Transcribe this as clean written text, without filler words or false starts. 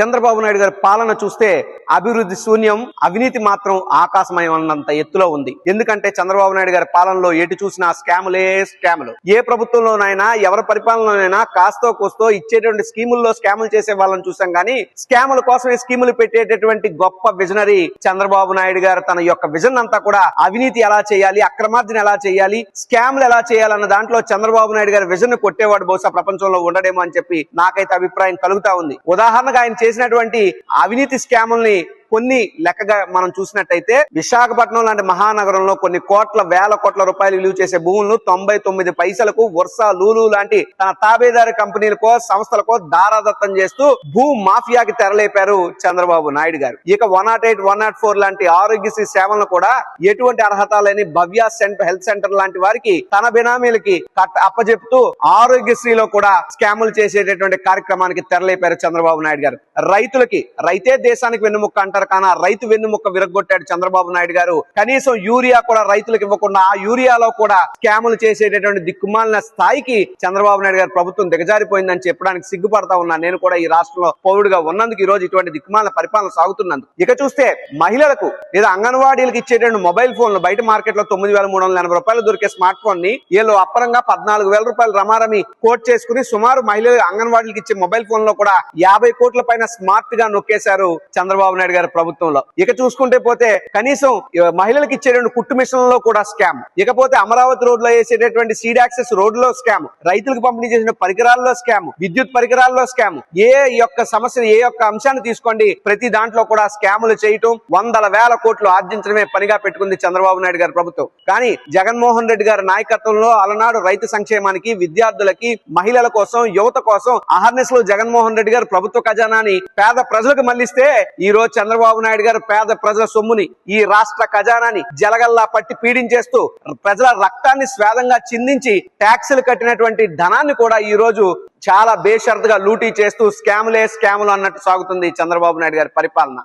చంద్రబాబు నాయుడు గారి పాలన చూస్తే అభివృద్ధి శూన్యం, అవినీతి మాత్రం ఆకాశమయం అన్నంత ఎత్తులో ఉంది. ఎందుకంటే చంద్రబాబు నాయుడు గారి పాలనలో ఎటు చూసినా స్కాములే స్కాములు. ఏ ప్రభుత్వంలోనైనా ఎవరి పరిపాలనలోనైనా కాస్తో కోస్తో ఇచ్చేటువంటి స్కీముల్లో స్కాములు చేసే వాళ్ళని చూసాం కానీ స్కాముల కోసమే స్కీములు పెట్టేటటువంటి గొప్ప విజనరీ చంద్రబాబు నాయుడు గారు తన యొక్క విజన్ అంతా కూడా అవినీతి ఎలా చేయాలి, అక్రమార్జన ఎలా చేయాలి, స్కాములు ఎలా చేయాలన్న దాంట్లో చంద్రబాబు నాయుడు గారి విజన్ కొట్టేవాడు బహుశా ప్రపంచంలో ఉండడేమో అని చెప్పి నాకైతే అభిప్రాయం కలుగుతా ఉంది. ఉదాహరణగా ఆయన చేసినటువంటి అవినీతి స్కాముల్ని కొన్ని లెక్కగా మనం చూసినట్టయితే విశాఖపట్నం లాంటి మహానగరంలో కొన్ని వేల కోట్ల రూపాయలు విలువ చేసే భూములను 99 పైసలకు వర్షా లూలు లాంటి తన తాబేదారి కంపెనీలకో సంస్థలకో దారాదత్తం చేస్తూ భూ మాఫియాకి తెరలేపారు చంద్రబాబు నాయుడు గారు. ఇక 108, 104 లాంటి ఆరోగ్యశ్రీ సేవలను కూడా ఎటువంటి అర్హత లేని భవ్య హెల్త్ సెంటర్ లాంటి వారికి తన బినామీలకి అప్పచెప్తూ ఆరోగ్యశ్రీలో కూడా స్కాములు చేసేటటువంటి కార్యక్రమానికి తెరలేపారు చంద్రబాబు నాయుడు గారు. రైతే దేశానికి వెన్నుముక్క అంటారు, కానీ రైతు వెన్నుముక్క విరగొట్టాడు చంద్రబాబు నాయుడు గారు. కనీసం యూరియా కూడా రైతులకు ఇవ్వకుండా ఆ యూరియాలో కూడా స్కాములు చేసేటటువంటి దిక్కుమాలిన స్థాయికి చంద్రబాబు నాయుడు గారు ప్రభుత్వం దిగజారిపోయిందని చెప్పడానికి సిగ్గుపడతా ఉన్నా. నేను కూడా ఈ రాష్ట్రంలో పౌరుడుగా ఉన్నందుకు ఈ రోజు ఇటువంటి దిక్కుమాలిన పరిపాలన సాగుతున్నందుకు. ఇక చూస్తే మహిళలకు లేదా అంగన్వాడీలకు ఇచ్చేటువంటి మొబైల్ ఫోన్లు బయట మార్కెట్ లో 9,380 రూపాయలు దొరికే స్మార్ట్ ఫోన్ ని వీళ్ళు అప్పరంగా 14,000 రూపాయలు రమారమి కోట్ చేసుకుని సుమారు మహిళలు అంగన్వాడీలకు ఇచ్చే మొబైల్ ఫోన్ లో కూడా 50 కోట్ల పైన స్మార్ట్ గా నొక్కేశారు చంద్రబాబు నాయుడు గారు ప్రభుత్వంలో. ఇక చూసుకుంటే పోతే కనీసం మహిళలకు ఇచ్చేటువంటి కుట్టు మిషన్లో కూడా స్కామ్. ఇకపోతే అమరావతి రోడ్ లో వేసేటటువంటి సీడ్ యాక్సెస్ రోడ్లో స్కామ్, రైతులకు పంపిణీ చేసిన పరికరాల్లో స్కామ్, విద్యుత్ పరికరాల్లో స్కామ్. ఏ యొక్క సమస్య ఏ యొక్క అంశాన్ని తీసుకోండి ప్రతి దాంట్లో కూడా స్కాములు చేయటం, వందల వేల కోట్లు ఆర్జించడమే పనిగా పెట్టుకుంది చంద్రబాబు నాయుడు గారి ప్రభుత్వం. కానీ జగన్మోహన్ రెడ్డి గారి నాయకత్వంలో అలనాడు రైతు సంక్షేమానికి, విద్యార్థులకి, మహిళల కోసం, యువత కోసం అహర్నిశలు జగన్మోహన్ రెడ్డి గారు ప్రభుత్వ ఖజానాని పేద ప్రజలకు మళ్లిస్తే ఈ రోజు చంద్రబాబు నాయుడు గారు పేద ప్రజల సొమ్ముని, ఈ రాష్ట్ర ఖజానాని జలగల్లా పట్టి పీడించేస్తూ ప్రజల రక్తాన్ని స్వేదంగా చిందించి ట్యాక్సులు కట్టినటువంటి ధనాన్ని కూడా ఈ రోజు చాలా బేషరతుగా లూటీ చేస్తూ స్కాములే స్కాములు అన్నట్టు సాగుతుంది చంద్రబాబు నాయుడు గారి పరిపాలన.